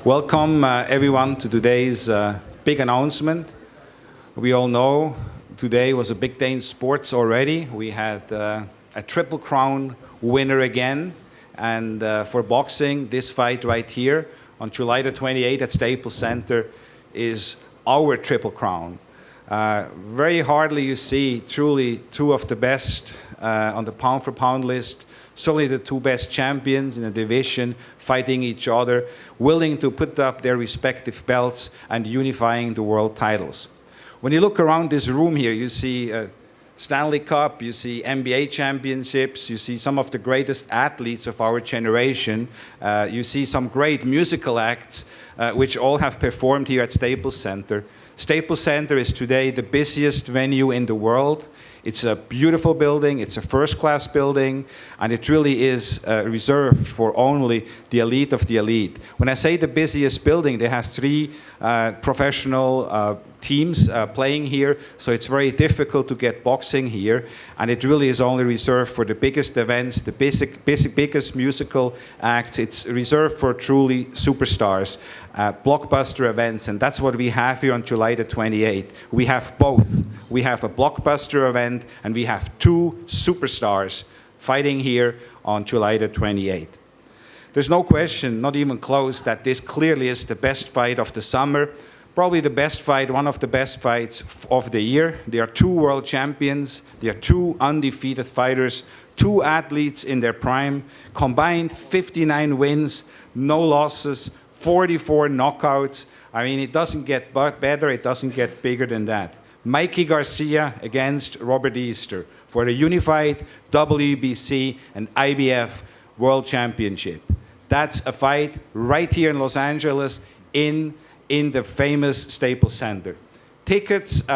Welcome everyone to today's big announcement. We all know today was a big day in sports already. We had a Triple Crown winner again. And for boxing, this fight right here on July the 28th at Staples Center is our Triple Crown. Very hardly you see truly two of the best on the pound for pound list. Certainly the two best champions in a division fighting each other, willing to put up their respective belts and unifying the world titles. When you look around this room here, you see Stanley Cup, you see NBA championships, you see some of the greatest athletes of our generation, you see some great musical acts which all have performed here at Staples Center. Staples Center is today the busiest venue in the world. It's a beautiful building, it's a first-class building, and it really is reserved for only the elite of the elite. When I say the busiest building, they have three professional teams playing here, so it's very difficult to get boxing here, and it really is only reserved for the biggest events, the biggest musical acts. It's reserved for truly superstars, blockbuster events, and that's what we have here on July the 28th. We have both. We have a blockbuster event, and we have two superstars fighting here on July the 28th. There's no question, not even close, that this clearly is the best fight of the summer. Probably the best fight, one of the best fights of the year. They are two world champions. They are two undefeated fighters, two athletes in their prime. Combined 59 wins, no losses, 44 knockouts. I mean, it doesn't get better, it doesn't get bigger than that. Mikey Garcia against Robert Easter for the unified WBC and IBF World Championship. That's a fight right here in Los Angeles in the famous Staples Center. Tickets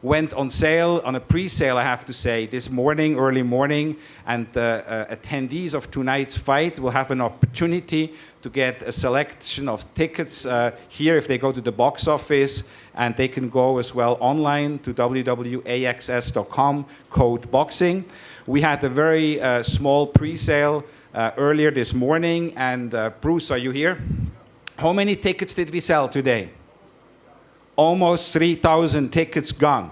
went on sale, on a pre-sale, I have to say, this morning, early morning, and attendees of tonight's fight will have an opportunity to get a selection of tickets here if they go to the box office, and they can go as well online to www.axs.com, code BOXING. We had a very small pre-sale earlier this morning, and Bruce, are you here? How many tickets did we sell today? Almost 3,000 tickets gone.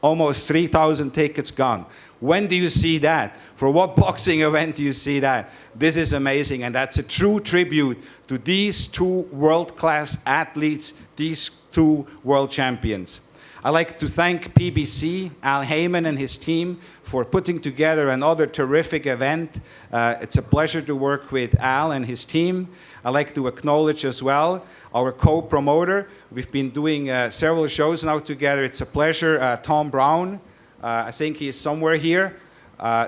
Almost 3,000 tickets gone. When do you see that? For what boxing event do you see that? This is amazing, and that's a true tribute to these two world-class athletes, these two world champions. I'd like to thank PBC, Al Heyman and his team for putting together another terrific event. It's a pleasure to work with Al and his team. I'd like to acknowledge as well our co-promoter. We've been doing several shows now together. It's a pleasure. Tom Brown, I think he is somewhere here.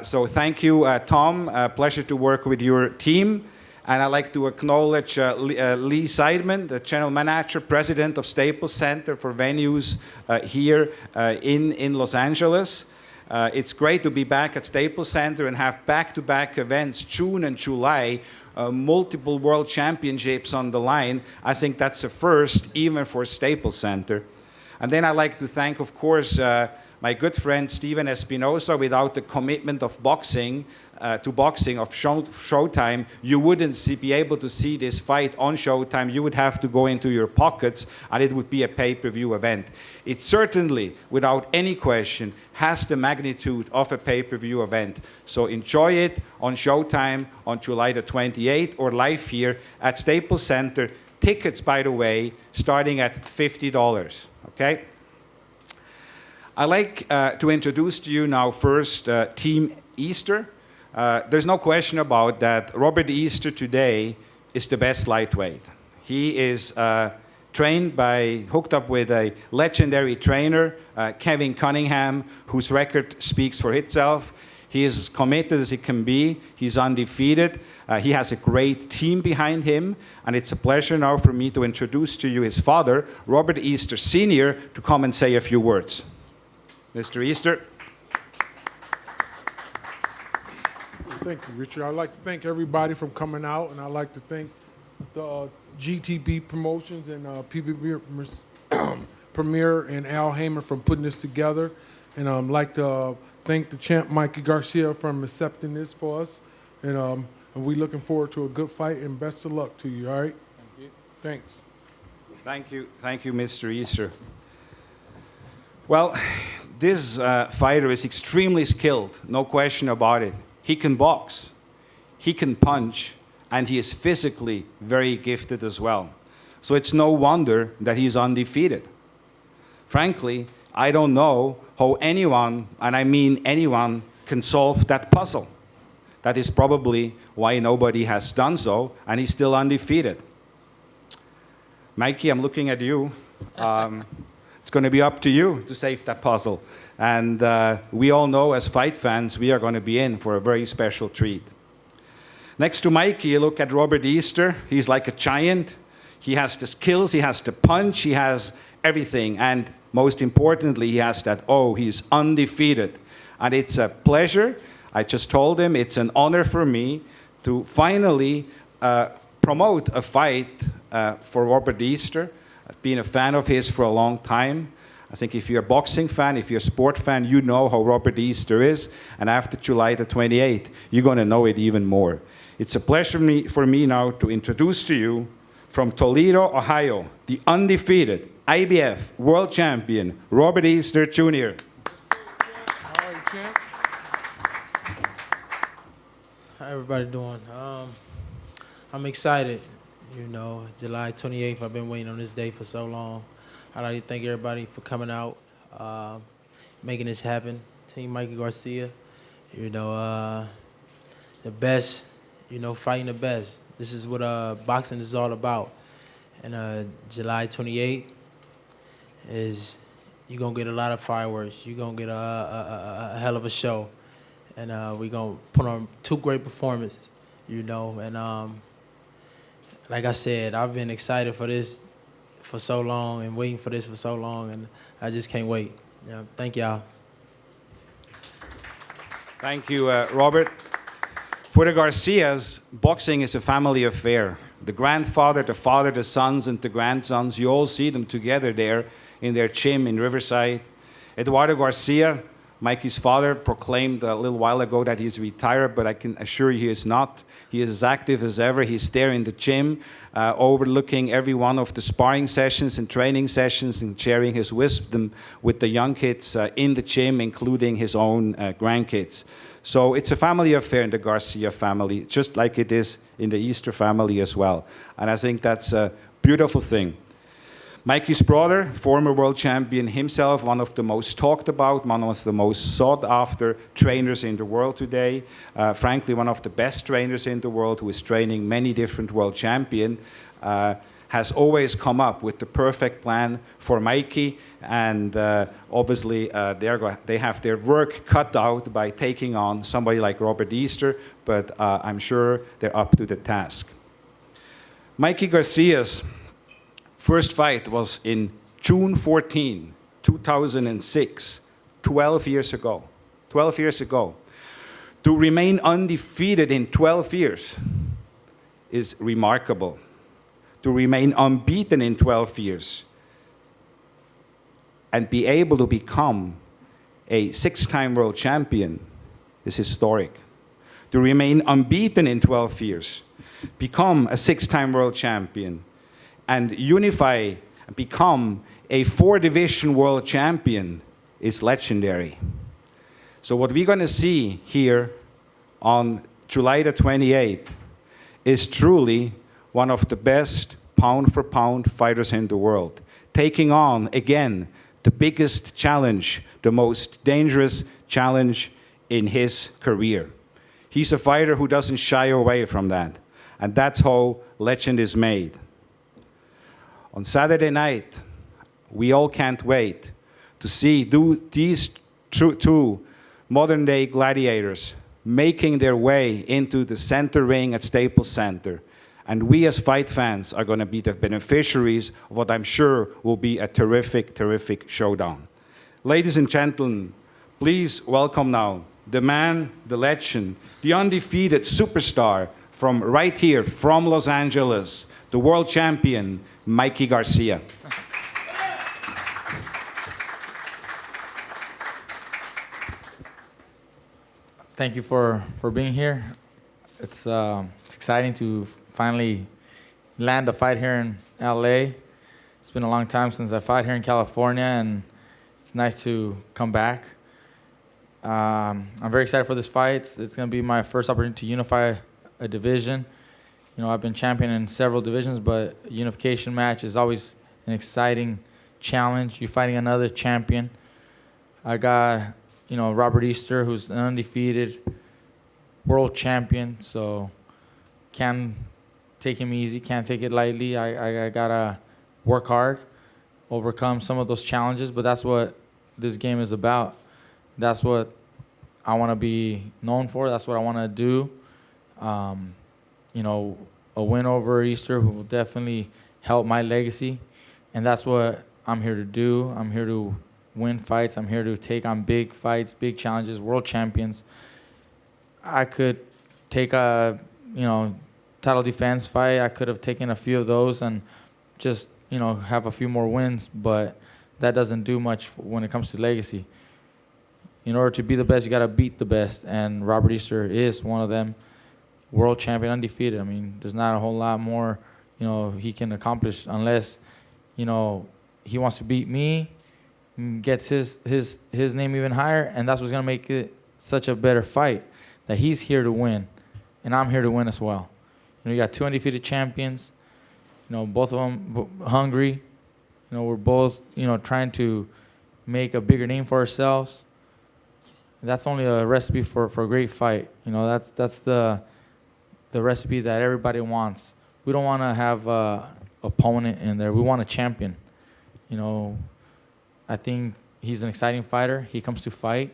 So thank you, Tom. Pleasure to work with your team. And I'd like to acknowledge Lee Seidman, the general manager, president of Staples Center for venues here in Los Angeles. It's great to be back at Staples Center and have back-to-back events, June and July, multiple world championships on the line. I think that's a first, even for Staples Center. And then I'd like to thank, of course, my good friend Steven Espinosa. Without the commitment of boxing, to boxing of Showtime, you wouldn't be able to see this fight on Showtime. You would have to go into your pockets, and it would be a pay-per-view event. It certainly, without any question, has the magnitude of a pay-per-view event. So enjoy it on Showtime on July the 28th or live here at Staples Center. Tickets, by the way, starting at $50. Okay? I'd like to introduce to you now first Team Easter. There's no question about that. Robert Easter today is the best lightweight. He is hooked up with a legendary trainer, Kevin Cunningham, whose record speaks for itself. He is as committed as he can be. He's undefeated. He has a great team behind him. And it's a pleasure now for me to introduce to you his father, Robert Easter Sr., to come and say a few words. Mr. Easter. Thank you, Richard. I'd like to thank everybody for coming out, and I'd like to thank the GTB Promotions and PBB Premier and Al Heyman for putting this together. And I'd like to thank the champ Mikey Garcia for accepting this for us. And we're looking forward to a good fight, and best of luck to you, all right? Thank you. Thanks. Thank you, Mr. Easter. Well, this fighter is extremely skilled, no question about it. He can box, he can punch, and he is physically very gifted as well. So it's no wonder that he's undefeated. Frankly, I don't know how anyone, and I mean anyone, can solve that puzzle. That is probably why nobody has done so, and he's still undefeated. Mikey, I'm looking at you. It's going to be up to you to save that puzzle. And we all know as fight fans, we are going to be in for a very special treat. Next to Mikey, you look at Robert Easter. He's like a giant. He has the skills, he has the punch, he has everything. And most importantly, he has that, he's undefeated. And it's a pleasure. I just told him it's an honor for me to finally promote a fight for Robert Easter. I've been a fan of his for a long time. I think if you're a boxing fan, if you're a sport fan, you know how Robert Easter is. And after July the 28th, you're going to know it even more. It's a pleasure for me now to introduce to you from Toledo, Ohio, the undefeated IBF world champion, Robert Easter Jr. All right, champ. How everybody doing? I'm excited. You know, July 28th, I've been waiting on this day for so long. I'd like to thank everybody for coming out, making this happen. Team Mikey Garcia, you know, the best, you know, fighting the best. This is what boxing is all about. And July 28th is, you're going to get a lot of fireworks. You're going to get a hell of a show. And we're going to put on 2 great performances, you know. And like I said, I've been excited for this for so long and waiting for this for so long, and I just can't wait. Yeah, thank y'all. Thank you, Robert. For the Garcias, boxing is a family affair. The grandfather, the father, the sons, and the grandsons, you all see them together there in their gym in Riverside. Eduardo Garcia, Mikey's father, proclaimed a little while ago that he's retired, but I can assure you he is not. He is as active as ever. He's there in the gym, overlooking every one of the sparring sessions and training sessions and sharing his wisdom with the young kids in the gym, including his own grandkids. So it's a family affair in the Garcia family, just like it is in the Easter family as well. And I think that's a beautiful thing. Mikey's brother, former world champion himself, one of the most talked about, one of the most sought after trainers in the world today. Frankly, one of the best trainers in the world, who is training many different world champions, has always come up with the perfect plan for Mikey. And obviously, they have their work cut out by taking on somebody like Robert Easter, but I'm sure they're up to the task. Mikey Garcia's first fight was in June 14, 2006, 12 years ago. 12 years ago. To remain undefeated in 12 years is remarkable. To remain unbeaten in 12 years and be able to become a 6-time world champion is historic. To remain unbeaten in 12 years, become a 6-time world champion, and unify and become a 4-division world champion is legendary. So what we're going to see here on July the 28th is truly one of the best pound-for-pound fighters in the world, taking on, again, the biggest challenge, the most dangerous challenge in his career. He's a fighter who doesn't shy away from that, and that's how legend is made. On Saturday night, we all can't wait to see these two modern-day gladiators making their way into the center ring at Staples Center. And we as fight fans are going to be the beneficiaries of what I'm sure will be a terrific, terrific showdown. Ladies and gentlemen, please welcome now the man, the legend, the undefeated superstar from right here, from Los Angeles, the world champion, Mikey Garcia. Thank you for being here. It's exciting to finally, land a fight here in LA. It's been a long time since I fought here in California, and it's nice to come back. I'm very excited for this fight. It's going to be my first opportunity to unify a division. You know, I've been champion in several divisions, but a unification match is always an exciting challenge. You're fighting another champion. I got, you know, Robert Easter, who's an undefeated world champion, so can't take him easy, can't take it lightly. I got to work hard, overcome some of those challenges, but that's what this game is about. That's what I want to be known for. That's what I want to do. You know, a win over Easter will definitely help my legacy, and that's what I'm here to do. I'm here to win fights. I'm here to take on big fights, big challenges, world champions. I could take a, you know, title defense fight. I could have taken a few of those and just, you know, have a few more wins, but that doesn't do much when it comes to legacy. In order to be the best, you got to beat the best, and Robert Easter is one of them. World champion, undefeated. I mean, there's not a whole lot more, you know, he can accomplish unless, you know, he wants to beat me, gets his name even higher, and that's what's going to make it such a better fight, that he's here to win, and I'm here to win as well. You know, you got two undefeated champions, you know, both of them hungry. You know, we're both, you know, trying to make a bigger name for ourselves. That's only a recipe for a great fight. You know, that's the recipe that everybody wants. We don't want to have a opponent in there. We want a champion. You know, I think he's an exciting fighter. He comes to fight.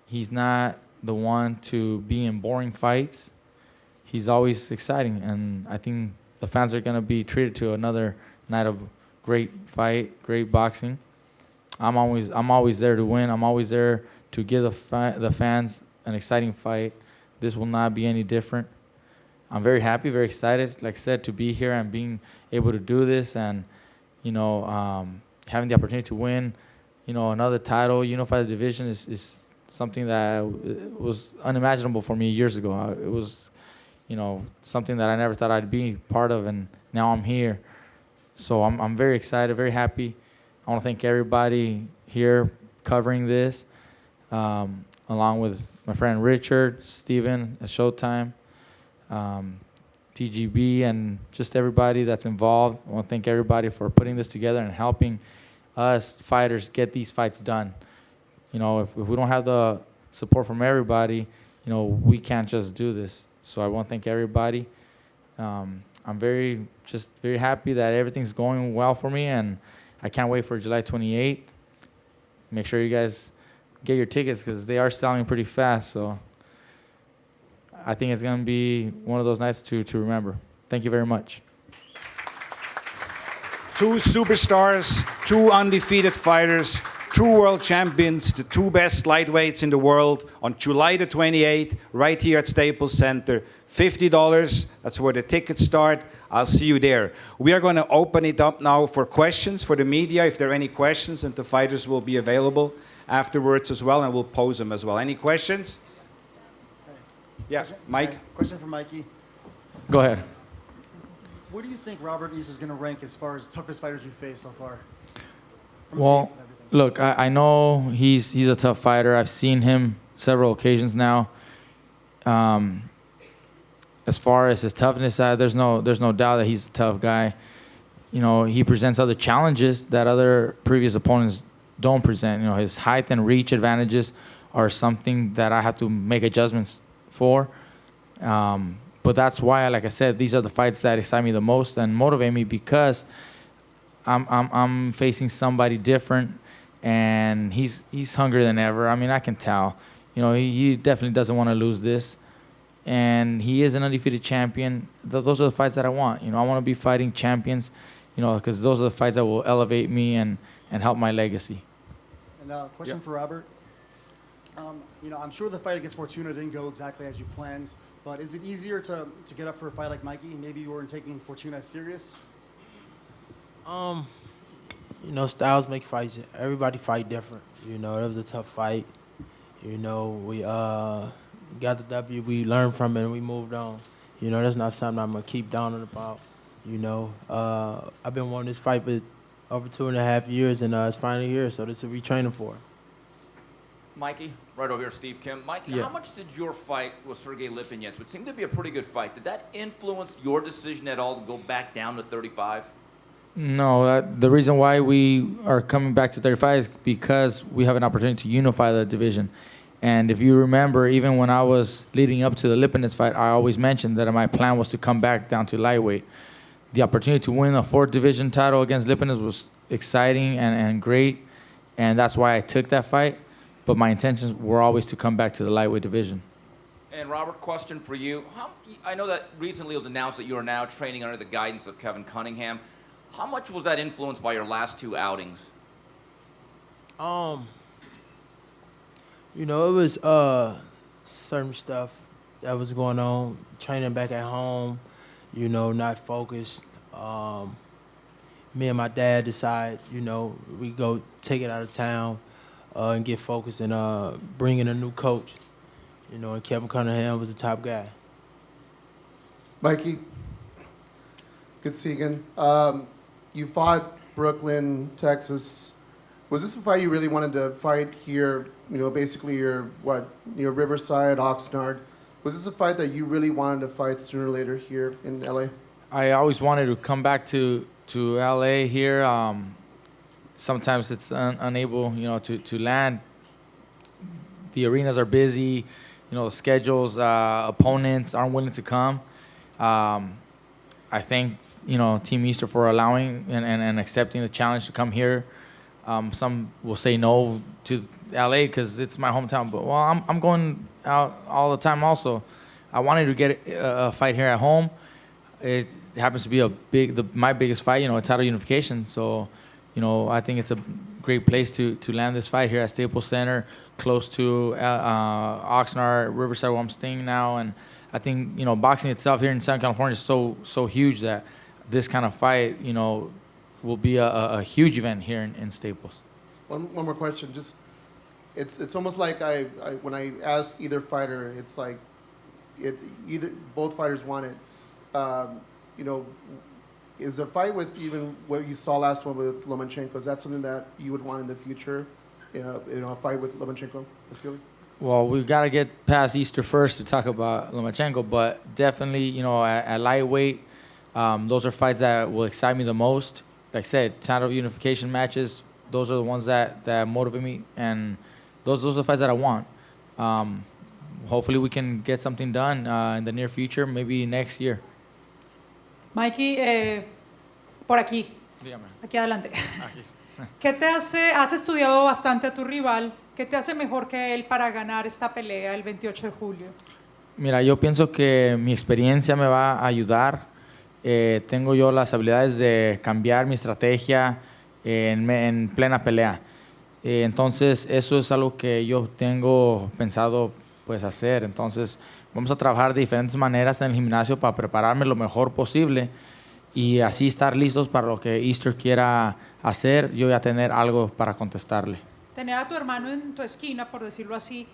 He's not the one to be in boring fights. He's always exciting, and I think the fans are going to be treated to another night of great fight, great boxing. I'm always there to win. I'm always there to give the fans an exciting fight. This will not be any different. I'm very happy, very excited, like I said, to be here and being able to do this, and, you know, having the opportunity to win, you know, another title, unify the division is something that was unimaginable for me years ago. It was, you know, something that I never thought I'd be part of, and now I'm here. So I'm very excited, very happy. I want to thank everybody here covering this, along with my friend Richard, Steven at Showtime, TGB, and just everybody that's involved. I want to thank everybody for putting this together and helping us fighters get these fights done. You know, if we don't have the support from everybody, you know, we can't just do this. So I want to thank everybody. I'm very happy that everything's going well for me, and I can't wait for July 28th. Make sure you guys get your tickets because they are selling pretty fast. So I think it's going to be one of those nights to remember. Thank you very much. Two superstars, two undefeated fighters, two world champions, the two best lightweights in the world on July the 28th, right here at Staples Center. $50, that's where the tickets start. I'll see you there. We are going to open it up now for questions for the media, if there are any questions, and the fighters will be available afterwards as well, and we'll pose them as well. Any questions? Yeah, Mike? Question for Mikey. Go ahead. Where do you think Robert Easter is going to rank as far as toughest fighters you've faced so far? From Well, tape and everything. look, I know he's a tough fighter. I've seen him several occasions now. As far as his toughness, there's no doubt that he's a tough guy. You know, he presents other challenges that other previous opponents don't present. You know, his height and reach advantages are something that I have to make adjustments for. But that's why, like I said, these are the fights that excite me the most and motivate me, because I'm facing somebody different, and he's hungrier than ever. I mean, I can tell. You know, he definitely doesn't want to lose this. And he is an undefeated champion. Those are the fights that I want. You know, I want to be fighting champions, you know, because those are the fights that will elevate me and help my legacy. And question for Robert. You know, I'm sure the fight against Fortuna didn't go exactly as you planned, but is it easier to get up for a fight like Mikey? Maybe you weren't taking Fortuna as serious? You know, styles make fights. Everybody fight different. You know, it was a tough fight. You know, we got the W. We learned from it and we moved on. You know, that's not something I'm going to keep down on about. You know, I've been wanting this fight for over 2.5 years, and it's finally here, so this is what we're training for. Mikey, right over here, Steve Kim. Mikey, Yeah. how much did your fight with Sergey Lipinets, which seemed to be a pretty good fight, did that influence your decision at all to go back down to 35? No, the reason why we are coming back to 35 is because we have an opportunity to unify the division. And if you remember, even when I was leading up to the Lipinets fight, I always mentioned that my plan was to come back down to lightweight. The opportunity to win a 4th division title against Lipinets was exciting and great, and that's why I took that fight. But my intentions were always to come back to the lightweight division. And Robert, question for you. I know that recently it was announced that you are now training under the guidance of Kevin Cunningham. How much was that influenced by your last 2 outings? You know, it was certain stuff that was going on, training back at home, you know, not focused. Me and my dad decided, you know, we go take it out of town and get focused and bring in a new coach. You know, and Kevin Cunningham was the top guy. Mikey, good to see you again. You fought Brooklyn, Texas. Was this a fight you really wanted to fight here? You know, basically your Riverside, Oxnard. Was this a fight that you really wanted to fight sooner or later here in LA? I always wanted to come back to LA here. Sometimes it's unable, you know, to land. The arenas are busy, you know, the schedules, opponents aren't willing to come. I thank, you know, Team Easter for allowing and accepting the challenge to come here. Some will say no to LA because it's my hometown, but well, I'm going out all the time also. I wanted to get a fight here at home. It happens to be my biggest fight, you know, a title unification. So, you know, I think it's a great place to land this fight here at Staples Center, close to Oxnard, Riverside, where I'm staying now. And I think, you know, boxing itself here in Southern California is so huge that this kind of fight, you know, will be a huge event here in Staples. One more question. Just, it's almost like I when I ask either fighter, it's like both fighters want it. You know, is a fight with even what you saw last one with Lomachenko, is that something that you would want in the future? You know, a fight with Lomachenko, Vasily? Well, we've got to get past Easter first to talk about Lomachenko, but definitely, you know, at lightweight, those are fights that will excite me the most. Like I said, title unification matches, those are the ones that motivate me, and those are the fights that I want. Hopefully we can get something done in the near future, maybe next year. Mikey, por aquí, Dígame. aquí adelante. ¿Qué te hace, has estudiado bastante a tu rival, qué te hace mejor que él para ganar esta pelea el 28 de julio? Mira, yo pienso que mi experiencia me va a ayudar. Tengo yo las habilidades de cambiar mi estrategia en plena pelea. Entonces, eso es algo que yo tengo pensado pues hacer. Entonces, vamos a trabajar de diferentes maneras en el gimnasio para prepararme lo mejor posible y así estar listos para lo que Easter quiera hacer. Yo voy a tener algo para contestarle. Tener a tu hermano en tu esquina, por decirlo así,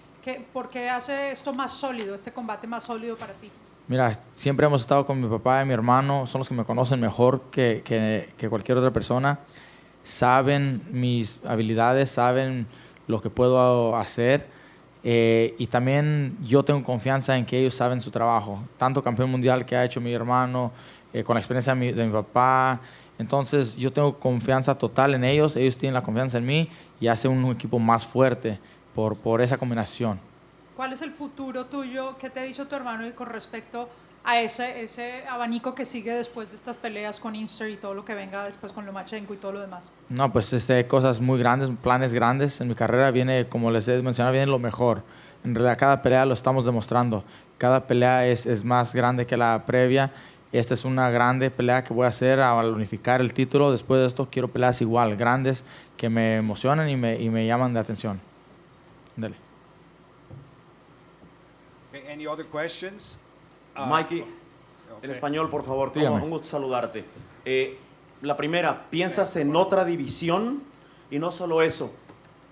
¿por qué hace esto más sólido, este combate más sólido para ti? Mira, siempre hemos estado con mi papá y mi hermano, son los que me conocen mejor que cualquier otra persona. Saben mis habilidades, saben lo que puedo hacer. Y también yo tengo confianza en que ellos saben su trabajo. Tanto campeón mundial que ha hecho mi hermano, con la experiencia de mi papá. Entonces yo tengo confianza total en ellos, ellos tienen la confianza en mí y hacen un equipo más fuerte por esa combinación. ¿Cuál es el futuro tuyo? ¿Qué te ha dicho tu hermano con respecto a ese abanico que sigue después de estas peleas con Easter y todo lo que venga después con Lomachenko y todo lo demás? No, pues cosas muy grandes, planes grandes. En mi carrera viene, como les he mencionado, viene lo mejor. En realidad cada pelea lo estamos demostrando. Cada pelea es más grande que la previa. Esta es una grande pelea que voy a hacer al unificar el título. Después de esto quiero peleas igual, grandes, que me emocionan y me llaman de atención. Dale. Okay, any other questions? Mikey, Okay. en español, por favor, Dígame. un gusto saludarte. La primera, ¿piensas en otra división? Y no solo eso,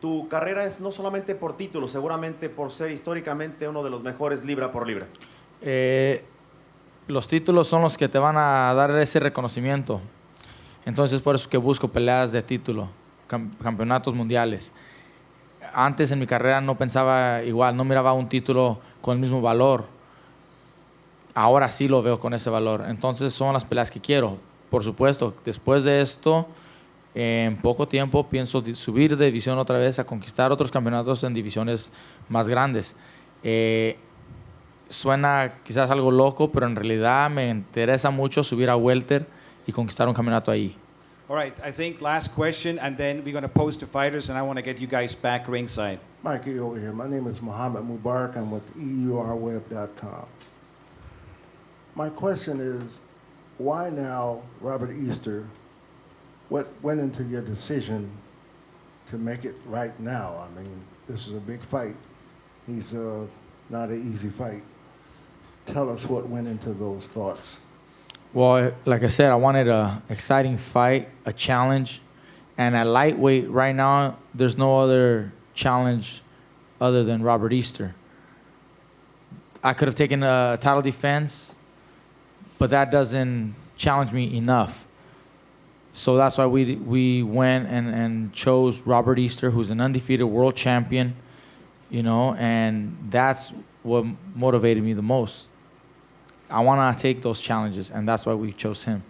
tu carrera es no solamente por título, seguramente por ser históricamente uno de los mejores libra por libra. los títulos son los que te van a dar ese reconocimiento. Entonces, por eso que busco peleas de título, campeonatos mundiales. Antes en mi carrera no pensaba igual, no miraba un título con el mismo valor. Ahora sí lo veo con ese valor. Entonces son las peleas que quiero. Por supuesto, después de esto, en poco tiempo pienso subir de división otra vez a conquistar otros campeonatos en divisiones más grandes. Suena quizás algo loco, pero en realidad me interesa mucho subir a welter y conquistar un campeonato ahí. All right, I think last question, and then we're going to pose to fighters, and I want to get you guys back ringside. Mikey over here. My name is Mohammed Mubarak. I'm with EURweb.com. My question is, why now, Robert Easter? What went into your decision to make it right now? I mean, this is a big fight. He's not an easy fight. Tell us what went into those thoughts. Well, like I said, I wanted an exciting fight, a challenge. And at lightweight, right now, there's no other challenge other than Robert Easter. I could have taken a title defense, but that doesn't challenge me enough. So that's why we went and chose Robert Easter, who's an undefeated world champion, you know, and that's what motivated me the most. I want to take those challenges, and that's why we chose him.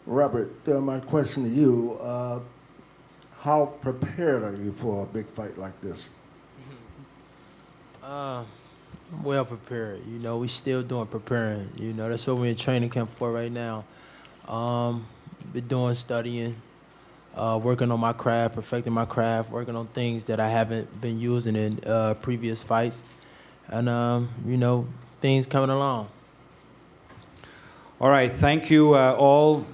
Robert, my question to you, how prepared are you for a big fight like this? I'm well prepared. You know, we still doing preparing. You know, that's what we're in training camp for right now. Been doing studying, working on my craft, perfecting my craft, working on things that I haven't been using in previous fights, and you know, things coming along. All right, thank you all.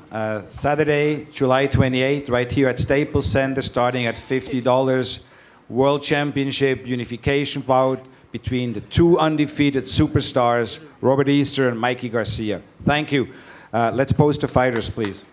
Saturday, July 28th, right here at Staples Center, starting at $50. World Championship unification bout between the two undefeated superstars, Robert Easter and Mikey Garcia. Thank you. Let's pose to fighters, please.